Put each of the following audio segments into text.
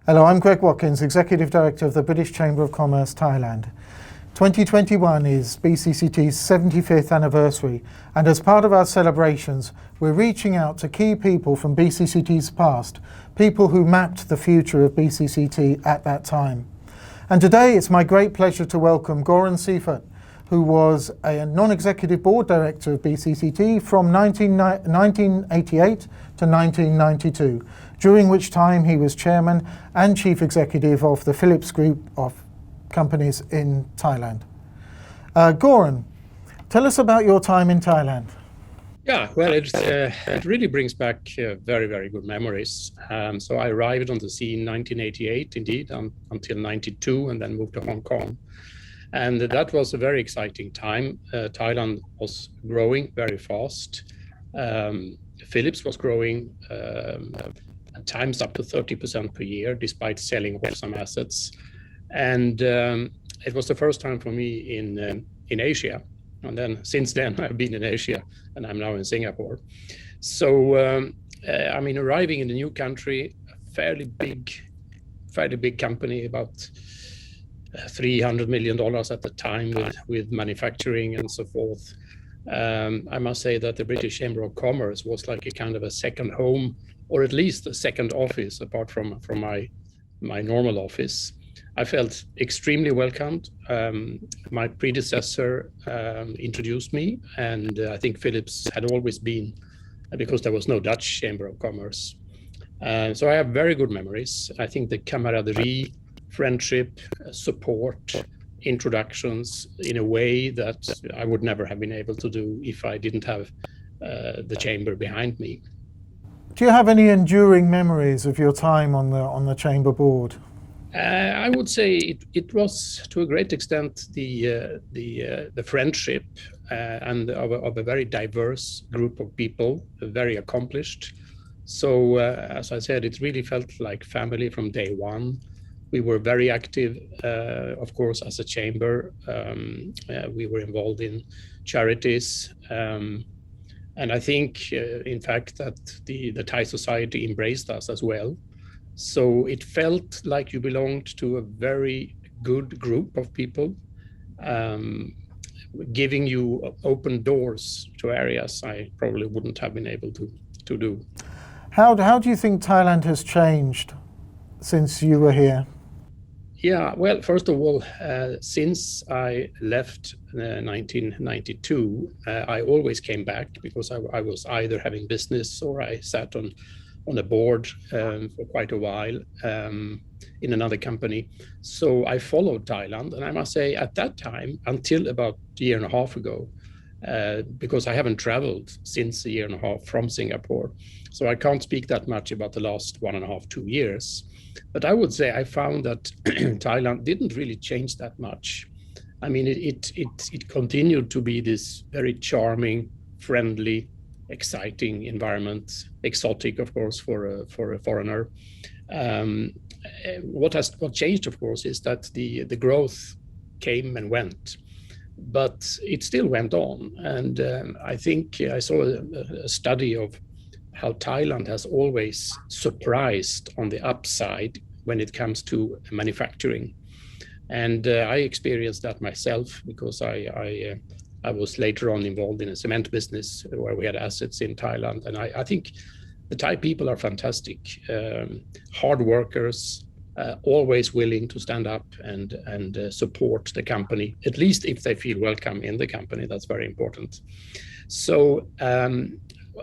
Hello, I'm Greg Watkins, Executive Director of the British Chamber of Commerce, Thailand. 2021 is BCCT's 75th anniversary, and as part of our celebrations, we're reaching out to key people from BCCT's past, people who mapped the future of BCCT at that time. And today it's my great pleasure to welcome Göran Seifert, who was a non-executive board director of BCCT from 1988 to 1992, during which time he was chairman and chief executive of the Philips Group of companies in Thailand. Göran, tell us about your time in Thailand. Yeah, well, it really brings back very, very good memories. So I arrived on the scene in 1988, indeed, until 92, and then moved to Hong Kong. And that was a very exciting time. Thailand was growing very fast. Philips was growing at times up to 30% per year, despite selling off some assets. And it was the first time for me in Asia. And then since then, I've been in Asia, and I'm now in Singapore. So, arriving in a new country, a fairly big company, about $300 million at the time with manufacturing and so forth. I must say that the British Chamber of Commerce was like a kind of a second home, or at least a second office, apart from my normal office. I felt extremely welcomed. My predecessor introduced me, and I think Philips had always been, because there was no Dutch Chamber of Commerce. So I have very good memories. I think the camaraderie, friendship, support, introductions in a way that I would never have been able to do if I didn't have the chamber behind me. Do you have any enduring memories of your time on the chamber board? I would say it was to a great extent the friendship and of a very diverse group of people, very accomplished. So as I said, it really felt like family from day one. We were very active, of course, as a chamber. We were involved in charities. And I think, in fact, that the Thai society embraced us as well. So it felt like you belonged to a very good group of people, giving you open doors to areas I probably wouldn't have been able to do. How do you think Thailand has changed since you were here? Yeah, well, first of all, since I left 1992, I always came back because I was either having business or I sat on a board for quite a while in another company. So I followed Thailand, and I must say at that time, until about a year and a half ago, because I haven't traveled since a year and a half from Singapore, so I can't speak that much about the last 1.5, 2 years. But I would say I found that Thailand didn't really change that much. I mean, it continued to be this very charming, friendly, exciting environment, exotic, of course, for a foreigner. What changed, of course, is that the growth came and went, but it still went on. And I think I saw a study of how Thailand has always surprised on the upside when it comes to manufacturing. And I experienced that myself because I was later on involved in a cement business where we had assets in Thailand. And I think the Thai people are fantastic, hard workers, always willing to stand up and support the company, at least if they feel welcome in the company. That's very important. So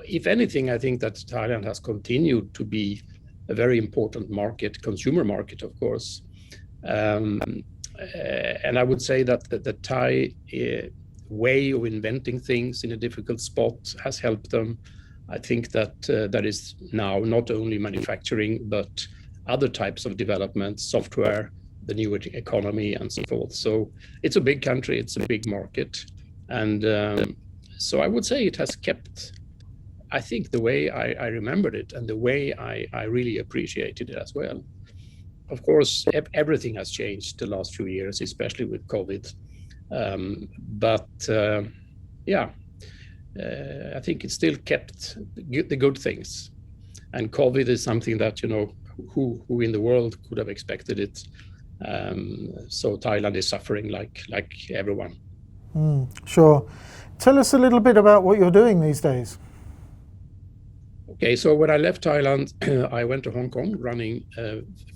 if anything, I think that Thailand has continued to be a very important market, consumer market, of course. And I would say that the Thai way of inventing things in a difficult spot has helped them. I think that that is now not only manufacturing, but other types of development, software, the new economy, and so forth. So it's a big country, it's a big market. And so I would say it has kept, I think, the way I remembered it and the way I really appreciated it as well. Of course, everything has changed the last few years, especially with COVID. I think it still kept the good things. And COVID is something that, who in the world could have expected it? So Thailand is suffering like everyone. Sure. Tell us a little bit about what you're doing these days. Okay, so when I left Thailand, I went to Hong Kong running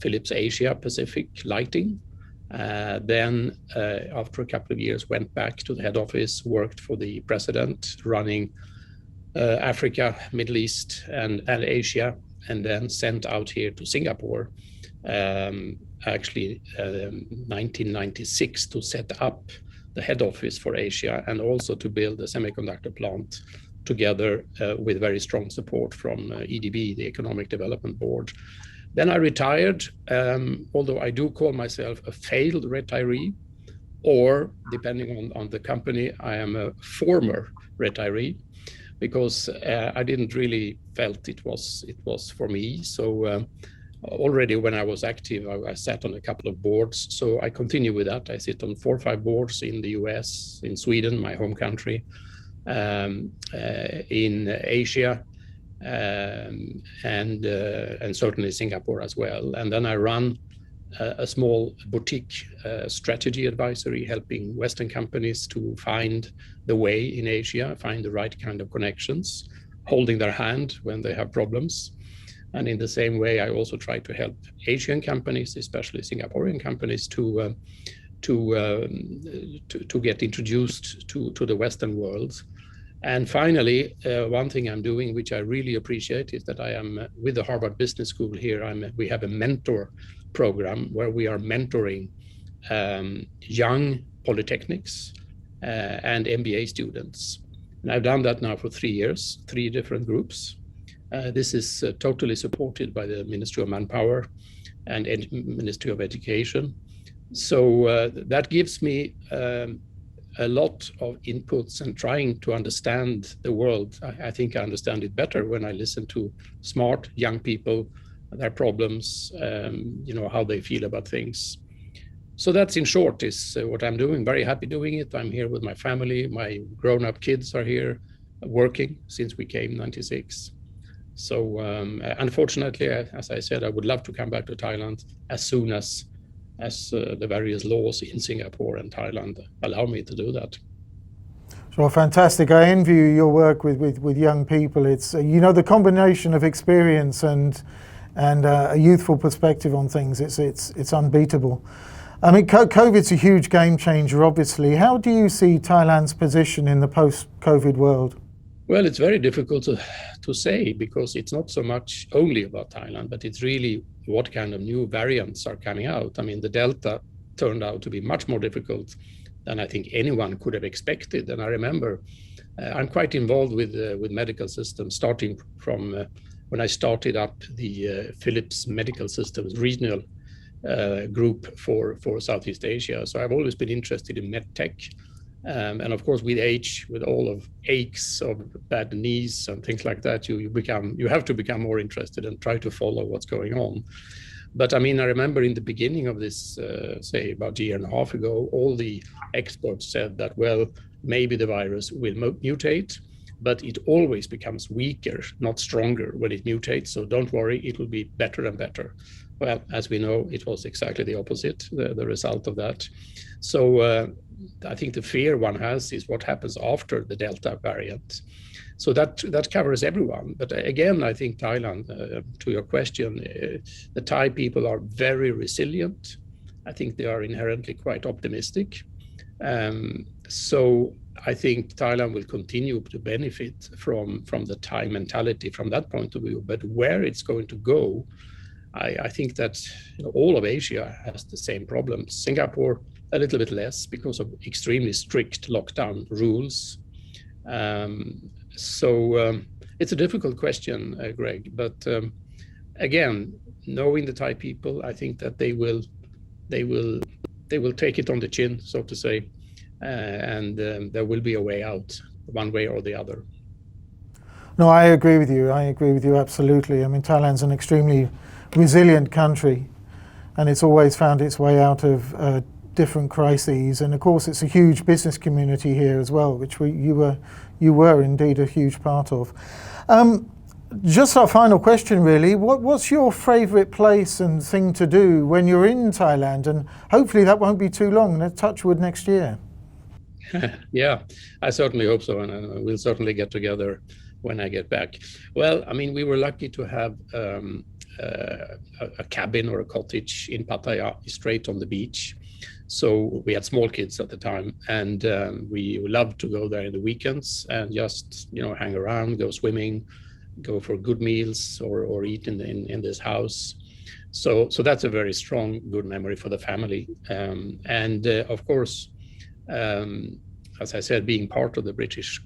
Philips Asia Pacific Lighting. Then, after a couple of years, went back to the head office, worked for the president, running Africa, Middle East, and Asia, and then sent out here to Singapore, actually 1996, to set up the head office for Asia and also to build a semiconductor plant together with very strong support from EDB, the Economic Development Board. Then I retired, although I do call myself a failed retiree, or depending on the company, I am a former retiree, because I didn't really felt it was for me. So already when I was active, I sat on a couple of boards. So I continue with that. I sit on 4 or 5 boards in the US, in Sweden, my home country, in Asia, and certainly Singapore as well. And then I run a small boutique strategy advisory, helping Western companies to find the way in Asia, find the right kind of connections, holding their hand when they have problems. And in the same way, I also try to help Asian companies, especially Singaporean companies, to get introduced to the Western world. And finally, one thing I'm doing, which I really appreciate, is that I am with the Harvard Business School here. We have a mentor program where we are mentoring young polytechnics and MBA students. And I've done that now for 3 years, 3 different groups. This is totally supported by the Ministry of Manpower and Ministry of Education. So that gives me a lot of inputs and trying to understand the world. I think I understand it better when I listen to smart young people, their problems, how they feel about things. So that's in short is what I'm doing. Very happy doing it. I'm here with my family. My grown-up kids are here working since we came in '96. So unfortunately, as I said, I would love to come back to Thailand as soon as the various laws in Singapore and Thailand allow me to do that. Well, fantastic. I envy your work with young people. It's the combination of experience and a youthful perspective on things. It's unbeatable. I mean, COVID's a huge game changer, obviously. How do you see Thailand's position in the post-COVID world? Well, it's very difficult to say, because it's not so much only about Thailand, but it's really what kind of new variants are coming out. I mean, the Delta turned out to be much more difficult than I think anyone could have expected. And I remember I'm quite involved with medical systems, starting from when I started up the Philips Medical Systems regional group for Southeast Asia. So I've always been interested in medtech. And of course, with age, with all of aches of bad knees and things like that, you have to become more interested and try to follow what's going on. But I mean, I remember in the beginning of this, say about a year and a half ago, all the experts said that, well, maybe the virus will mutate, but it always becomes weaker, not stronger when it mutates. So don't worry, it will be better and better. Well, as we know, it was exactly the opposite, the result of that. So I think the fear one has is what happens after the Delta variant. So that covers everyone. But again, I think Thailand, to your question, the Thai people are very resilient. I think they are inherently quite optimistic. So I think Thailand will continue to benefit from the Thai mentality from that point of view. But where it's going to go, I think that all of Asia has the same problems. Singapore, a little bit less because of extremely strict lockdown rules. So it's a difficult question, Greg. But again, knowing the Thai people, I think that they will take it on the chin, so to say, and there will be a way out, one way or the other. No, I agree with you. I agree with you absolutely. I mean, Thailand's an extremely resilient country, and it's always found its way out of different crises. And of course, it's a huge business community here as well, which you were indeed a huge part of. Just our final question, really. What's your favourite place and thing to do when you're in Thailand? And hopefully that won't be too long. Let's touch wood next year. Yeah, I certainly hope so, and we'll certainly get together when I get back. Well, I mean, we were lucky to have a cabin or a cottage in Pattaya, straight on the beach. So we had small kids at the time, and we loved to go there in the weekends and just hang around, go swimming, go for good meals, or eat in this house. So that's a very strong, good memory for the family. And of course, as I said, being part of the British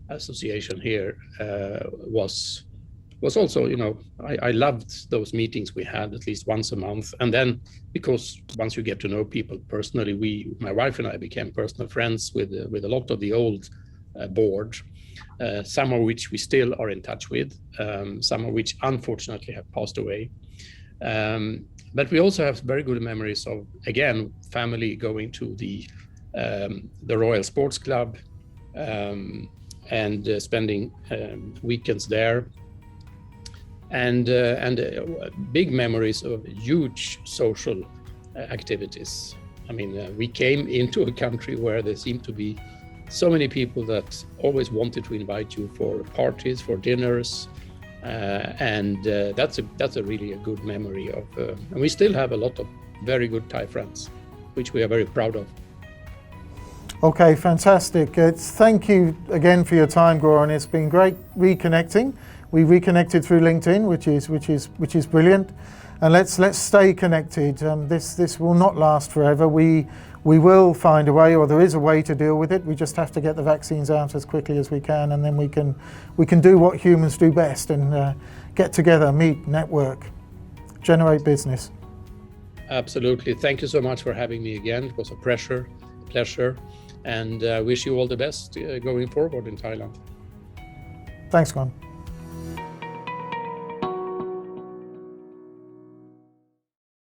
Association here was also, I loved those meetings we had at least once a month. And then, because once you get to know people personally, my wife and I became personal friends with a lot of the old board, some of which we still are in touch with, some of which unfortunately have passed away. But we also have very good memories of, again, family going to the Royal Sports Club and spending weekends there. And big memories of huge social activities. I mean, we came into a country where there seemed to be so many people that always wanted to invite you for parties, for dinners, and that's a really a good memory of. And we still have a lot of very good Thai friends, which we are very proud of. Okay, fantastic. Thank you again for your time, Göran. It's been great reconnecting. We reconnected through LinkedIn, which is brilliant. And let's stay connected. This will not last forever. We will find a way, or there is a way to deal with it. We just have to get the vaccines out as quickly as we can, and then we can do what humans do best and get together, meet, network, generate business. Absolutely. Thank you so much for having me again. It was a pleasure, and wish you all the best going forward in Thailand. Thanks, Göran.